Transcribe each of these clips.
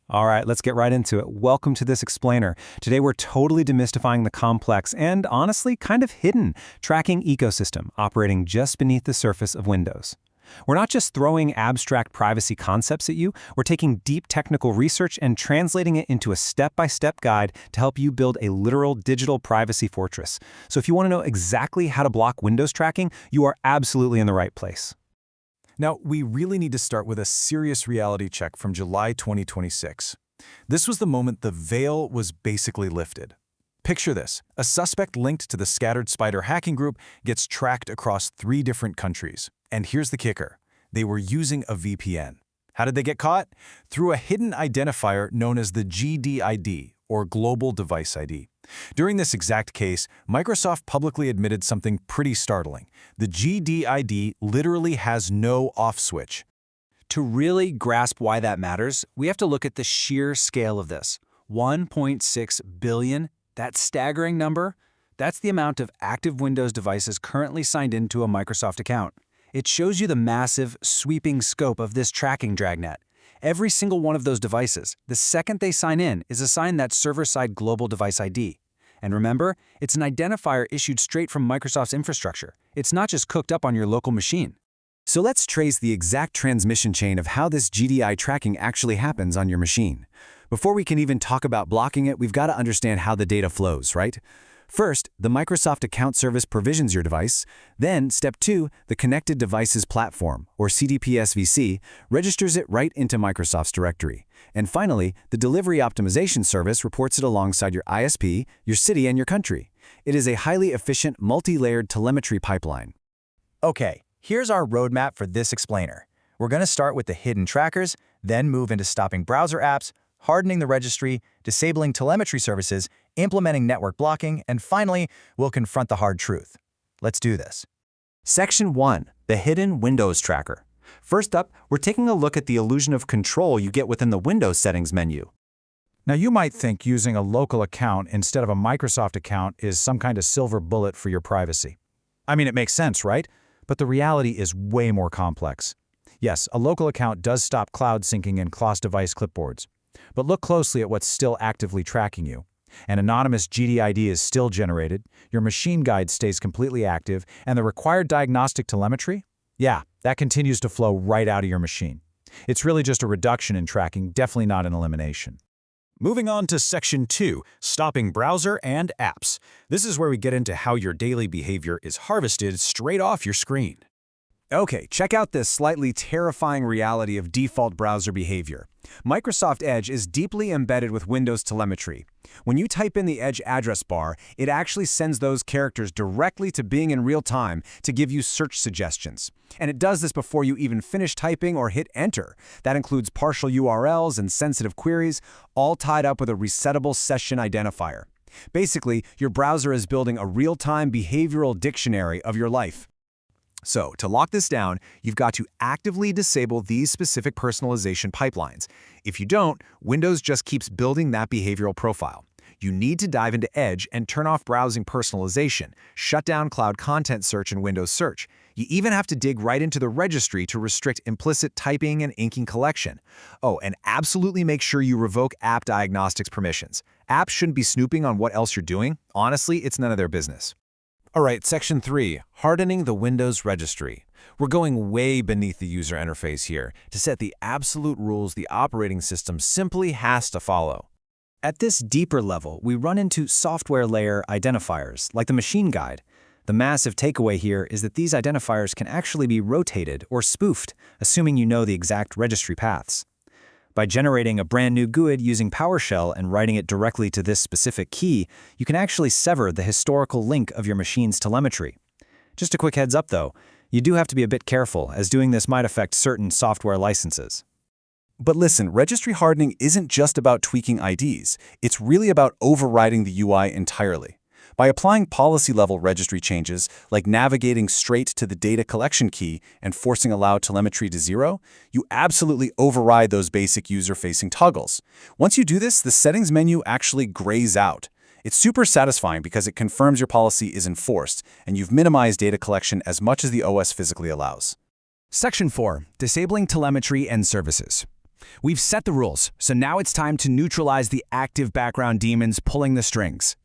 All right, let's get right into it. Welcome to this explainer. Today we're totally demystifying the complex and honestly kind of hidden tracking ecosystem operating just beneath the surface of Windows. We're not just throwing abstract privacy concepts at you, we're taking deep technical research and translating it into a step-by-step guide to help you build a literal digital privacy fortress. So if you want to know exactly how to block Windows tracking, you are absolutely in the right place. Now, we really need to start with a serious reality check from July 2026. This was the moment the veil was basically lifted. Picture this: a suspect linked to the Scattered Spider hacking group gets tracked across 3 different countries. And here's the kicker: they were using a VPN. How did they get caught? Through a hidden identifier known as the GDID, or Global Device ID. During this exact case, Microsoft publicly admitted something pretty startling. The GDID literally has no off switch. To really grasp why that matters, we have to look at the sheer scale of this. 1.6 billion, that staggering number, that's the amount of active Windows devices currently signed into a Microsoft account. It shows you the massive, sweeping scope of this tracking dragnet. Every single one of those devices, the second they sign in, is assigned that server-side Global Device ID. And remember, it's an identifier issued straight from Microsoft's infrastructure. It's not just cooked up on your local machine. So let's trace the exact transmission chain of how this GDI tracking actually happens on your machine. Before we can even talk about blocking it, we've got to understand how the data flows, right? First, the Microsoft Account Service provisions your device. Then, step 2, the Connected Devices Platform, or CDP-SVC, registers it right into Microsoft's directory. And finally, the Delivery Optimization Service reports it alongside your ISP, your city, and your country. It is a highly efficient, multi-layered telemetry pipeline. Okay, here's our roadmap for this explainer. We're going to start with the hidden trackers, then move into stopping browser apps, hardening the registry, disabling telemetry services, implementing network blocking, and finally, we'll confront the hard truth. Let's do this. Section 1. The Hidden Windows Tracker. First up, we're taking a look at the illusion of control you get within the Windows settings menu. Now, you might think using a local account instead of a Microsoft account is some kind of silver bullet for your privacy. I mean, it makes sense, right? But the reality is way more complex. Yes, a local account does stop cloud syncing and cross-device clipboards. But look closely at what's still actively tracking you. An anonymous GDID is still generated, your machine guide stays completely active, and the required diagnostic telemetry? Yeah, that continues to flow right out of your machine. It's really just a reduction in tracking, definitely not an elimination. Moving on to Section 2, Stopping Browser and Apps. This is where we get into how your daily behavior is harvested straight off your screen. Okay, check out this slightly terrifying reality of default browser behavior. Microsoft Edge is deeply embedded with Windows telemetry. When you type in the Edge address bar, it actually sends those characters directly to Bing in real time to give you search suggestions. And it does this before you even finish typing or hit enter. That includes partial URLs and sensitive queries, all tied up with a resettable session identifier. Basically, your browser is building a real-time behavioral dictionary of your life. So, to lock this down, you've got to actively disable these specific personalization pipelines. If you don't, Windows just keeps building that behavioral profile. You need to dive into Edge and turn off browsing personalization, shut down cloud content search and Windows search. You even have to dig right into the registry to restrict implicit typing and inking collection. Oh, and absolutely make sure you revoke app diagnostics permissions. Apps shouldn't be snooping on what else you're doing. Honestly, it's none of their business. All right, Section 3, Hardening the Windows Registry. We're going way beneath the user interface here to set the absolute rules the operating system simply has to follow. At this deeper level, we run into software layer identifiers, like the machine guide. The massive takeaway here is that these identifiers can actually be rotated or spoofed, assuming you know the exact registry paths. By generating a brand new GUID using PowerShell and writing it directly to this specific key, you can actually sever the historical link of your machine's telemetry. Just a quick heads up though, you do have to be a bit careful, as doing this might affect certain software licenses. But listen, registry hardening isn't just about tweaking IDs. It's really about overriding the UI entirely. By applying policy-level registry changes, like navigating straight to the data collection key and forcing AllowTelemetry to 0, you absolutely override those basic user-facing toggles. Once you do this, the settings menu actually grays out. It's super satisfying because it confirms your policy is enforced, and you've minimized data collection as much as the OS physically allows. Section 4. Disabling Telemetry and Services. We've set the rules, so now it's time to neutralize the active background demons pulling the strings.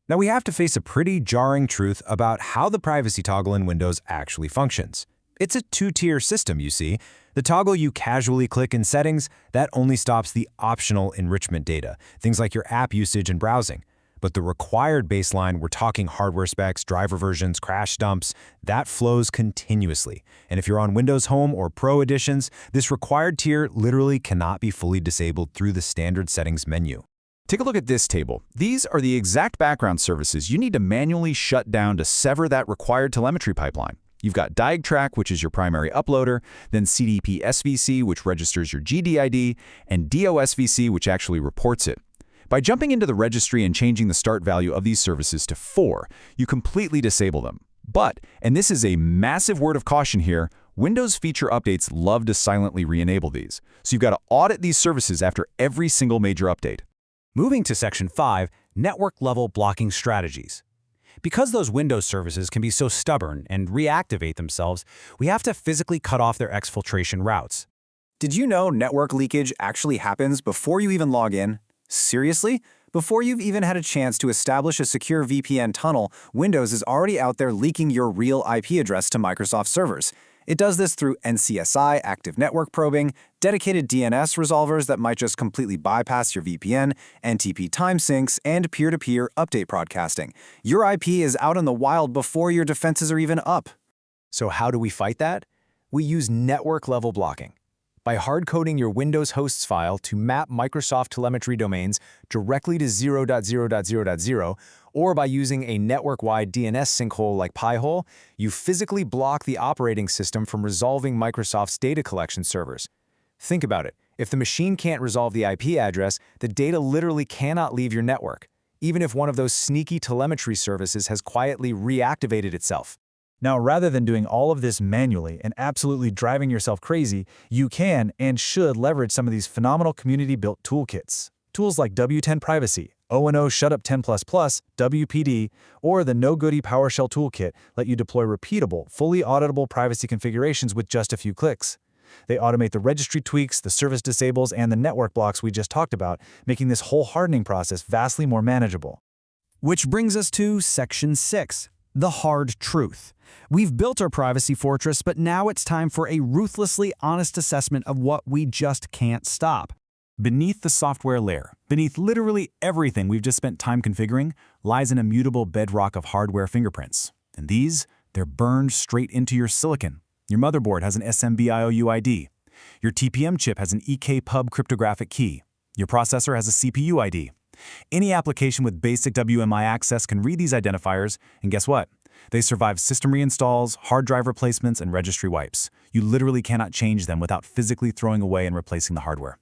Now we have to face a pretty jarring truth about how the privacy toggle in Windows actually functions. It's a two-tier system, you see. The toggle you casually click in Settings, that only stops the optional enrichment data, things like your app usage and browsing. But the required baseline, we're talking hardware specs, driver versions, crash dumps, that flows continuously. And if you're on Windows Home or Pro editions, this required tier literally cannot be fully disabled through the standard settings menu. Take a look at this table. These are the exact background services you need to manually shut down to sever that required telemetry pipeline. You've got DiagTrack, which is your primary uploader, then CDP SVC, which registers your GDID, and DOSVC, which actually reports it. By jumping into the registry and changing the start value of these services to 4, you completely disable them. But, and this is a massive word of caution here, Windows feature updates love to silently re-enable these. So you've got to audit these services after every single major update. Moving to Section 5, Network-Level Blocking Strategies. Because those Windows services can be so stubborn and reactivate themselves, we have to physically cut off their exfiltration routes. Did you know network leakage actually happens before you even log in? Seriously? Before you've even had a chance to establish a secure VPN tunnel, Windows is already out there leaking your real IP address to Microsoft servers. It does this through NCSI active network probing, dedicated DNS resolvers that might just completely bypass your VPN, NTP time sinks, and peer-to-peer update broadcasting. Your IP is out in the wild before your defenses are even up. So how do we fight that? We use network-level blocking. By hard-coding your Windows hosts file to map Microsoft telemetry domains directly to 0.0.0.0, or by using a network-wide DNS sinkhole like Pi-hole, you physically block the operating system from resolving Microsoft's data collection servers. Think about it. If the machine can't resolve the IP address, the data literally cannot leave your network, even if one of those sneaky telemetry services has quietly reactivated itself. Now, rather than doing all of this manually and absolutely driving yourself crazy, you can and should leverage some of these phenomenal community-built toolkits. Tools like W10 Privacy, O&O Shutup 10++, WPD, or the No-Goody PowerShell Toolkit let you deploy repeatable, fully auditable privacy configurations with just a few clicks. They automate the registry tweaks, the service disables, and the network blocks we just talked about, making this whole hardening process vastly more manageable. Which brings us to Section 6, the hard truth. We've built our privacy fortress, but now it's time for a ruthlessly honest assessment of what we just can't stop. Beneath the software layer, beneath literally everything we've just spent time configuring, lies an immutable bedrock of hardware fingerprints. And these, they're burned straight into your silicon. Your motherboard has an SMBIOU ID. Your TPM chip has an EKPUB cryptographic key. Your processor has a CPU ID. Any application with basic WMI access can read these identifiers, and guess what? They survive system reinstalls, hard drive replacements, and registry wipes. You literally cannot change them without physically throwing away and replacing the hardware.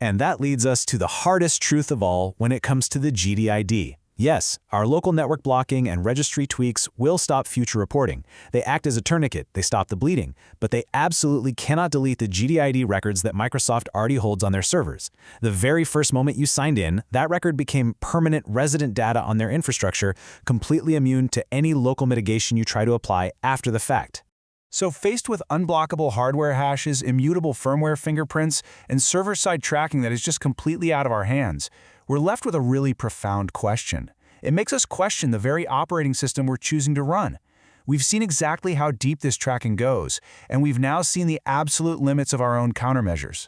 And that leads us to the hardest truth of all when it comes to the GDID. Yes, our local network blocking and registry tweaks will stop future reporting. They act as a tourniquet, they stop the bleeding, but they absolutely cannot delete the GDID records that Microsoft already holds on their servers. The very first moment you signed in, that record became permanent resident data on their infrastructure, completely immune to any local mitigation you try to apply after the fact. So faced with unblockable hardware hashes, immutable firmware fingerprints, and server-side tracking that is just completely out of our hands, we're left with a really profound question. It makes us question the very operating system we're choosing to run. We've seen exactly how deep this tracking goes, and we've now seen the absolute limits of our own countermeasures.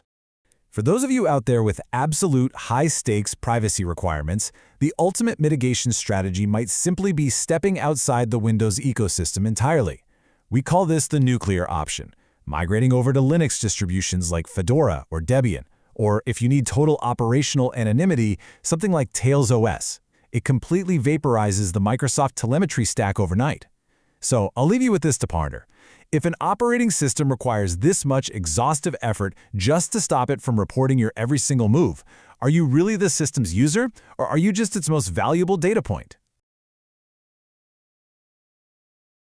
For those of you out there with absolute high-stakes privacy requirements, the ultimate mitigation strategy might simply be stepping outside the Windows ecosystem entirely. We call this the nuclear option, migrating over to Linux distributions like Fedora or Debian, or if you need total operational anonymity, something like Tails OS. It completely vaporizes the Microsoft telemetry stack overnight. So I'll leave you with this to ponder. If an operating system requires this much exhaustive effort just to stop it from reporting your every single move, are you really the system's user, or are you just its most valuable data point?